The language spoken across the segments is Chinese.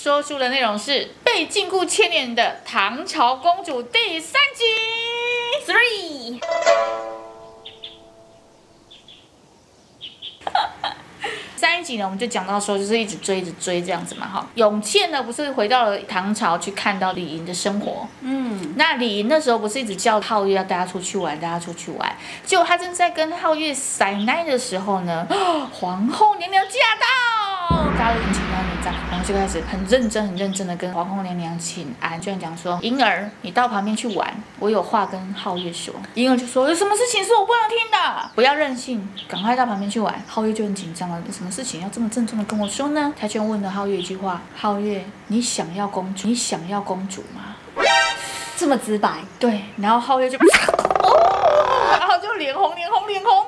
说书的内容是被禁锢千年的唐朝公主第3集3。上一集呢，我们就讲到说，就是一直追这样子嘛，哈。永倩呢，不是回到了唐朝去看到李莹的生活，那李莹那时候不是一直叫皓月要带她出去玩，结果她正在跟皓月塞奶的时候呢，皇后娘娘驾到，大家都已经请到内帐，然后就开始很认真的跟皇后娘娘请安，居然讲说，莹儿，你到旁边去玩，我有话跟皓月说。莹儿就说，有什么事情是我不能听的，不要任性，赶快到旁边去玩。皓月就很紧张了，有什么事情要这么郑重的跟我说呢？他居然问了皓月一句话，皓月，你想要公主吗？这么直白？对，然后皓月就然后就脸红，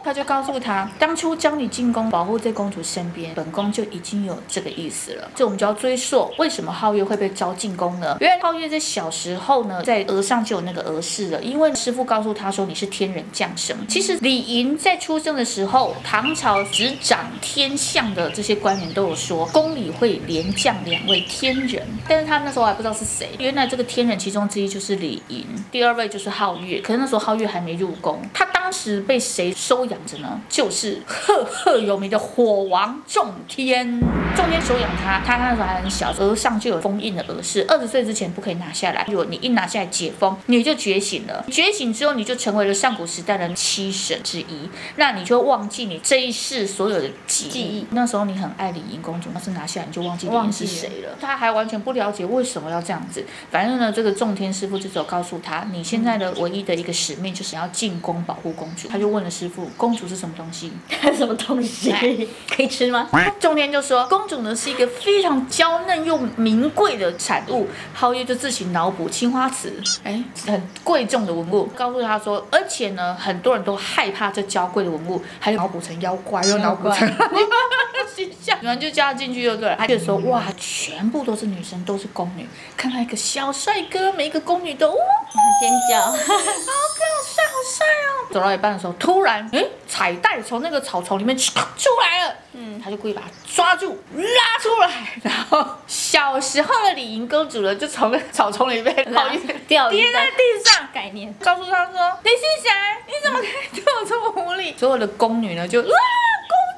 他就告诉他，当初将你进宫保护在公主身边，本宫就已经有这个意思了。这我们就要追溯，为什么皓月会被招进宫呢？原来皓月在小时候呢，在额上就有那个额饰了，因为师父告诉他说你是天人降生。其实李莹在出生的时候，唐朝执掌天象的这些官员都有说，宫里会连降2位天人，但是他那时候还不知道是谁。原来这个天人其中之一就是李莹，第2位就是皓月。可是那时候皓月还没入宫，他当时被谁收养着呢？就是赫有名的火王仲天。仲天收养他，他那时候还很小，额上就有封印的额饰，20岁之前不可以拿下来。如果你一拿下来解封，你就觉醒了。觉醒之后，你就成为了上古时代的7神之一，那你就会忘记你这一世所有的记忆。那时候你很爱李莹公主，但是拿下来你就忘记李莹是谁了。他还完全不了解为什么要这样子。反正呢，这个仲天师傅就只有告诉他，你现在的唯一的一个使命就是要进宫保护公主。他就问了师傅，公主是什么东西？什么东西？可以吃吗？仲天就说，公主呢是一个非常娇嫩又名贵的产物。皓月就自行脑补青花瓷，很贵重的文物，告诉他说，而且呢，很多人都害怕这娇贵的文物，还有脑补成妖怪，又脑补成形象，然后就叫他进去就对了。他就说，哇，全部都是女生，都是宫女，看到一个小帅哥，每一个宫女都尖叫，好帅哦！走到一半的时候，突然，彩带从那个草丛里面出来了。他就故意把它抓住，拉出来，然后小时候的李莹公主呢，就从那草丛里面皓月跌在地上，概念，告诉他说：“你是谁？你怎么可以对我这么无礼？”所有的宫女呢，就公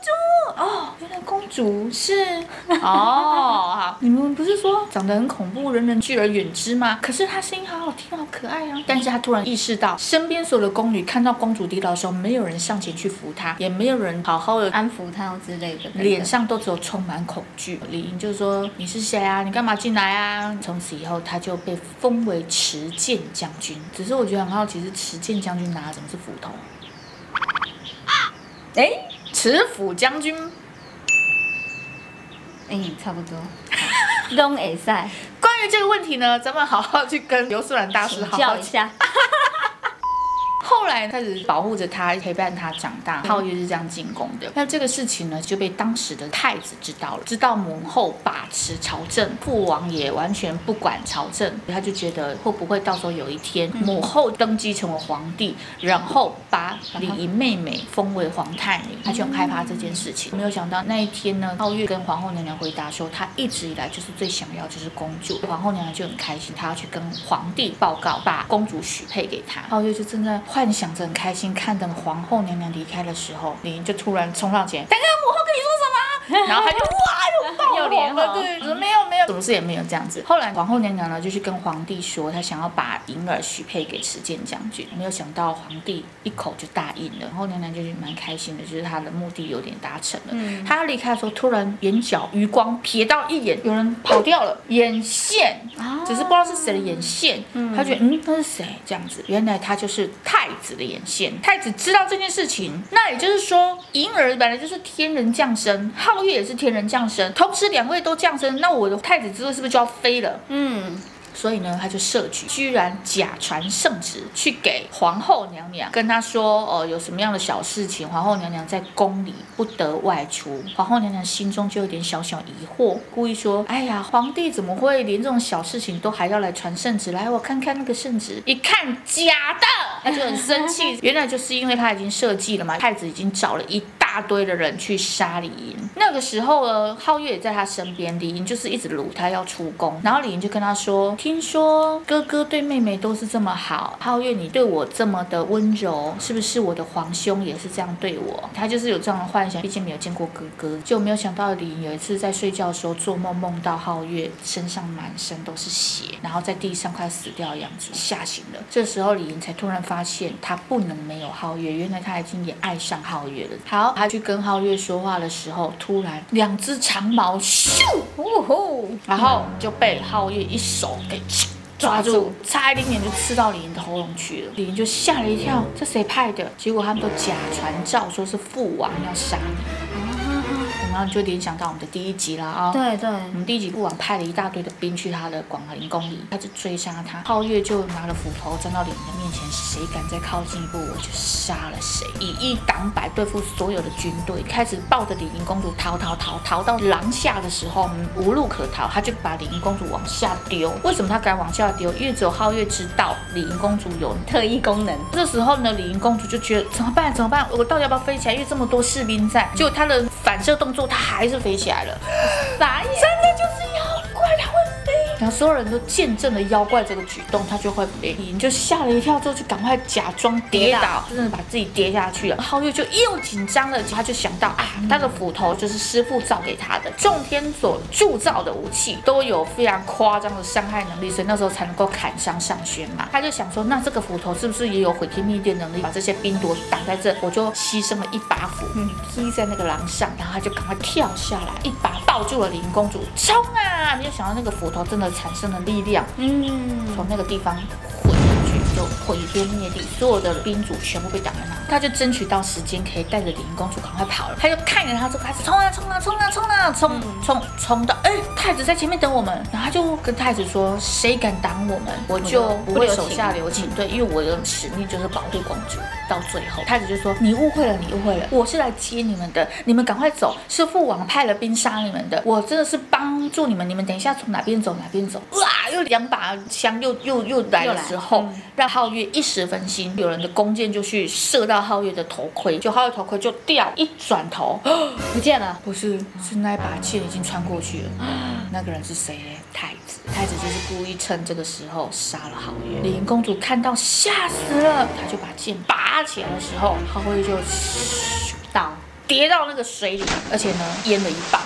主哦，原来公主是好，你们不是说长得很恐怖，人人拒而远之吗？可是她声音好好听，好可爱啊！但是她突然意识到，身边所有的宫女看到公主跌倒的时候，没有人上前去扶她，也没有人好好的安抚她之类的，脸上都只有充满恐惧。李莹就说：“你是谁啊？你干嘛进来啊？”从此以后，她就被封为持剑将军。只是我觉得很好奇，是持剑将军拿的怎么是斧头？持斧将军。差不多。拢会使。关于这个问题呢，咱们好好去跟刘素兰大师好好请教一下。后来开始保护着他，陪伴他长大。皓月是这样进宫的。那这个事情呢，就被当时的太子知道了，知道母后把持朝政，父王也完全不管朝政，他就觉得会不会到时候有一天母后登基成为皇帝，然后把李莹妹妹封为皇太女，他就很害怕这件事情。没有想到那一天呢，皓月跟皇后娘娘回答说，他一直以来就是最想要就是公主。皇后娘娘就很开心，她要去跟皇帝报告，把公主许配给他。皓月就正在幻想着很开心，看等皇后娘娘离开的时候，李莹就突然冲上前，刚刚母后跟你说什么？然后他就哇又脸红了，对，说没有，什么事也没有这样子。后来皇后娘娘呢就去跟皇帝说，她想要把莹儿许配给持剑将军，没有想到皇帝一口就答应了。皇后娘娘就是蛮开心的，就是她的目的有点达成了。她要离开的时候，突然眼角余光瞥到一眼，有人跑掉了，眼线，只是不知道是谁的眼线。她觉得那是谁？这样子，原来他就是太子的眼线。太子知道这件事情，那也就是说，莹儿本来就是天人降生，皓月也是天人降生，同时2位都降生，那我的太子之位是不是就要飞了？所以呢，他就设局，居然假传圣旨去给皇后娘娘，跟她说，有什么样的小事情，皇后娘娘在宫里不得外出。皇后娘娘心中就有点小小疑惑，故意说：“哎呀，皇帝怎么会连这种小事情都还要来传圣旨？来，我看看那个圣旨，一看假的，他就很生气。原来就是因为他已经设计了嘛，太子已经找了一大大堆的人去杀李营。那个时候呢，皓月也在他身边，李营就是一直撸他要出宫，然后李营就跟他说：“听说哥哥对妹妹都是这么好，皓月你对我这么的温柔，是不是我的皇兄也是这样对我？”他就是有这样的幻想，毕竟没有见过哥哥，就没有想到李营有一次在睡觉的时候做梦，梦到皓月身上满身都是血，然后在地上快死掉的样子，吓醒了。这时候李营才突然发现他不能没有皓月，原来他已经也爱上皓月了。好，他去跟皓月说话的时候，突然2只长矛咻，然后就被皓月一手给抓住，差一点点就刺到李营的喉咙去了。李营就吓了一跳，这谁派的？结果他们都假传召说是父王要杀你。然后你就联想到我们的第1集啦啊！对对，我们第1集父王派了一大堆的兵去他的广陵宫里，他就追杀他。皓月就拿了斧头站到李营的面前，谁敢再靠近一步，我就杀了谁，以一挡百对付所有的军队，开始抱着李营公主逃到廊下的时候，无路可逃，他就把李营公主往下丢。为什么他敢往下丢？因为只有皓月知道李营公主有特异功能。这时候呢，李营公主就觉得怎么办？我到底要不要飞起来？因为这么多士兵在，结果他的反射动作，他还是飞起来了。傻眼，真的就是妖怪，他会飞。然后所有人都见证了妖怪这个举动，他就会飞。李营就吓了一跳，之后就赶快假装跌倒，真的把自己跌下去了。皓月就又紧张了，他就想到啊，他的斧头就是师父造给他的，众天所铸造的武器都有非常夸张的伤害能力，所以那时候才能够砍伤上轩嘛。他就想说，那这个斧头是不是也有毁天灭地能力？把这些兵夺挡在这，我就牺牲了一把斧，劈在那个廊上，然后他就赶快跳下来，一把抱住了李营公主，冲啊！没有想到那个斧头真的产生了力量，从那个地方混过去，就毁天灭地，所有的兵主全部被挡在那。他就争取到时间，可以带着李营公主赶快跑了。他就看着他就开始冲到，太子在前面等我们。然后他就跟太子说，谁敢挡我们，我就不会手下留情。对，因为我的使命就是保护公主。到最后，太子就说，你误会了，我是来接你们的，你们赶快走，是父王派了兵杀你们的，我真的是帮助你们，你们等一下从哪边走。哇，又2把枪又来的时候，让皓月一时分心，有人的弓箭就去射到皓月的头盔，就皓月头盔就掉，一转头不见了。不是，是那一把剑已经穿过去了。那个人是谁呢？太子就是故意趁这个时候杀了皓月。李营公主看到吓死了，她就把剑拔起来的时候，皓月就跌到那个水里，而且呢淹了一半。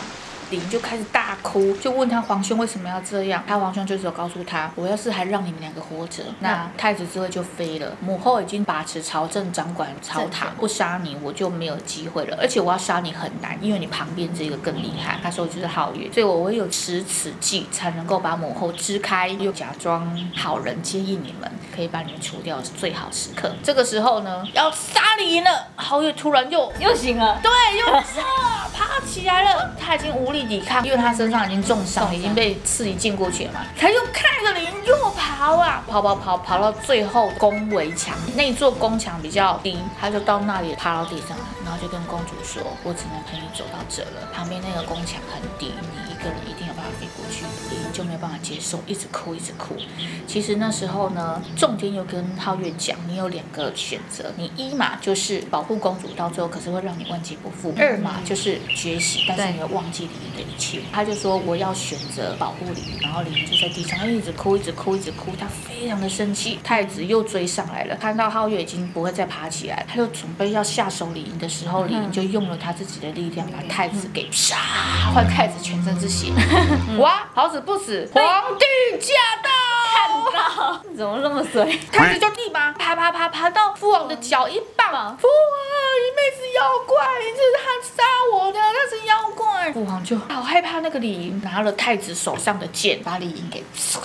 李营就开始大哭，就问他皇兄为什么要这样。他皇兄就是有告诉他，我要是还让你们2个活着，那太子之位就飞了。母后已经把持朝政，掌管朝堂，不杀你我就没有机会了。而且我要杀你很难，因为你旁边这个更厉害。他说就是皓月，所以我唯有持此计才能够把母后支开，又假装好人接应你们，可以把你们除掉的最好时刻。这个时候呢，要杀李营了，皓月突然又醒了，对，又爬起来了。他已经无力抵抗，因为他身上已经重伤，已经被刺一剑过去了嘛。他又看着李营又跑啊，跑到最后宫围墙，那座宫墙比较低，他就到那里趴到地上，然后就跟公主说，我只能陪你走到这了，旁边那个宫墙很低，你一个人一定有办法飞过去。李营就没有办法接受，一直哭。其实那时候呢，仲天又跟皓月讲，你有2个选择，你1嘛就是保护公主，到最后可是会让你万劫不复；2嘛就是觉醒，但是你会忘记李营的一切。他就说我要选择保护李营，然后李营就在地上一直哭，他非常的生气。太子又追上来了，看到皓月已经不会再爬起来，他就准备要下手李营的时候，李营就用了他自己的力量把太子给换太子全身之血。哇，好死不死，皇帝驾到！看到怎么那么水？太子就立马爬到父王的脚一棒，父王，你妹是妖怪，这是他杀我的，那是妖怪。父王就好害怕那个李营，拿了太子手上的剑，把李营给杀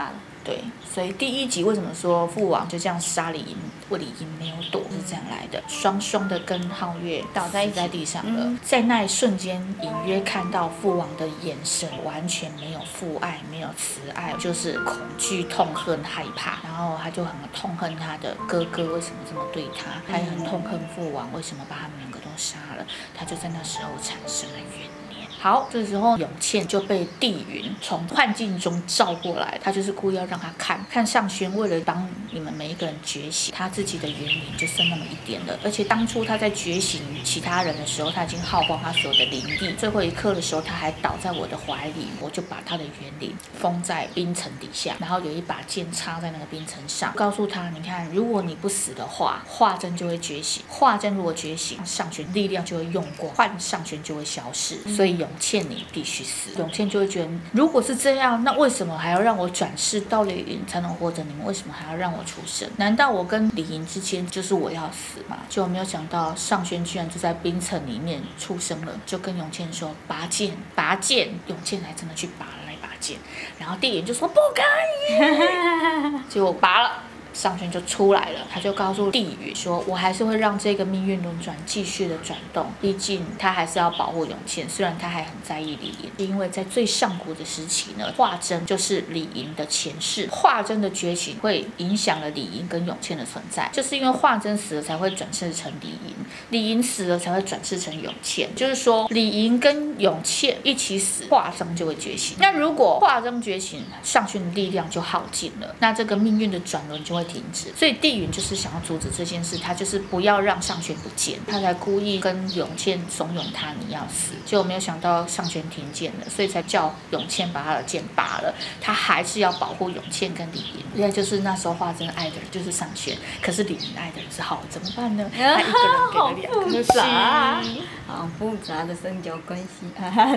了。对，所以第1集为什么说父王就这样杀李营，李营没有躲，是这样来的，双双的跟皓月倒在地上了。在那一瞬间，隐约看到父王的眼神完全没有父爱，没有慈爱，就是恐惧、痛恨、害怕。然后他就很痛恨他的哥哥为什么这么对他，他也很痛恨父王为什么把他们2个都杀了。他就在那时候产生了怨念。好，这时候永倩就被帝云从幻境中召过来，他就是故意要让他看上轩为了帮你们每一个人觉醒，他自己的元灵就剩那么一点了。而且当初他在觉醒其他人的时候，他已经耗光他所有的灵力，最后一刻的时候他还倒在我的怀里，我就把他的元灵封在冰层底下，然后有一把剑插在那个冰层上，告诉他，你看，如果你不死的话，华真就会觉醒，华真如果觉醒，上轩力量就会用过，换上轩就会消失，所以永倩你必须死。永倩就会觉得，如果是这样，那为什么还要让我转世到李云才能活着？你们为什么还要让我出生？难道我跟李云之间就是我要死吗？就没有想到上轩居然就在冰层里面出生了，就跟永倩说拔剑，拔剑。永倩还真的去拔了那把剑，然后帝云就说不可以，结果拔了。上轩就出来了，他就告诉帝云说，我还是会让这个命运轮转继续的转动，毕竟他还是要保护永倩，虽然他还很在意李莹，因为在最上古的时期呢，华真就是李莹的前世，华真的觉醒会影响了李莹跟永倩的存在，就是因为华真死了才会转世成李莹，李莹死了才会转世成永倩，就是说李莹跟永倩一起死，华真就会觉醒。那如果华真觉醒，上轩的力量就耗尽了，那这个命运的转轮就会停止，所以帝云就是想要阻止这件事，他就是不要让上轩不见，他才故意跟永倩怂恿他你要死，结果没有想到上轩听见了，所以才叫永倩把他的剑拔了，他还是要保护永倩跟李莹，因为就是那时候华真爱的人就是上轩，可是李莹爱的人是浩，怎么办呢？他一个人给了2颗心，好复杂的深交关系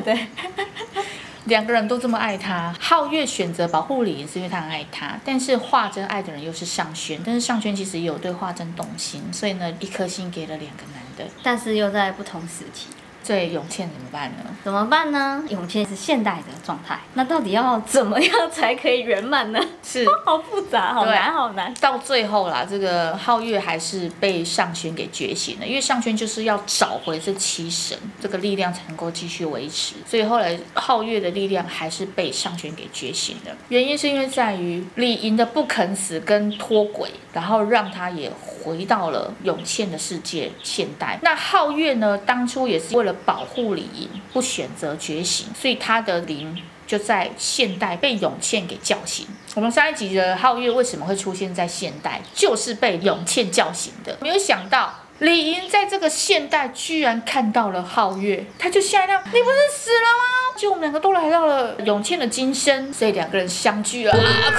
对。2个人都这么爱他，皓月选择保护李莹是因为他很爱他，但是华真爱的人又是上轩，但是上轩其实也有对华真动心，所以呢1颗心给了2个男的，但是又在不同时期。对永倩怎么办呢？怎么办呢？永倩是现代的状态，那到底要怎么样才可以圆满呢？是好复杂，好难，好难。到最后啦，这个皓月还是被上轩给觉醒了，因为上轩就是要找回这7神，这个力量才能够继续维持，所以后来皓月的力量还是被上轩给觉醒了。原因是因为在于李莹的不肯死跟脱轨，然后让他也回到了永倩的世界现代。那皓月呢，当初也是为了保护李莹，不选择觉醒，所以他的灵就在现代被永倩给叫醒。我们上一集的皓月为什么会出现在现代，就是被永倩叫醒的。没有想到李莹在这个现代居然看到了皓月，他就吓一跳，你不是死了吗？就我们2个都来到了永倩的今生，所以2个人相聚了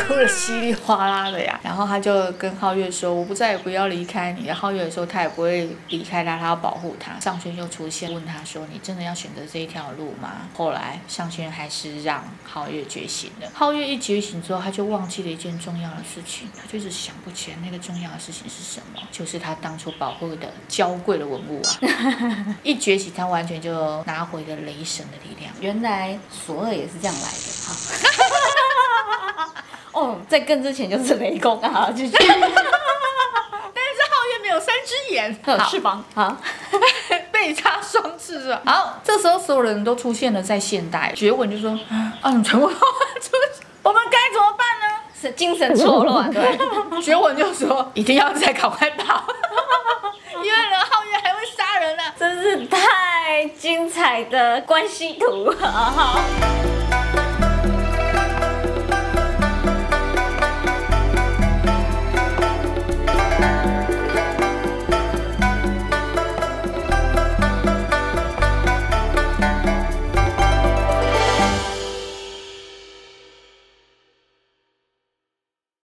哭得稀里哗啦的呀。然后他就跟皓月说，我再也不要离开你。皓月说他也不会离开他，他要保护他。上轩又出现问他说，你真的要选择这一条路吗？后来上轩还是让皓月觉醒了。皓月一觉醒之后，他就忘记了一件重要的事情，他就一直想不起来那个重要的事情是什么，就是他当初保护的娇贵的文物啊。一觉醒他完全就拿回了雷神的力量。原来索尔也是这样来的哈。哦，在更之前就是雷公啊，继续。但是皓月没有3只眼，有翅膀，好，被插双翅是吧？好，这时候所有人都出现了在现代，觉文就说啊，你全部都出现，我们该怎么办呢？是精神错乱，对，觉文就说一定要再赶快跑。因为呢，皓月还会杀人啊，真是太精彩的关系图，好。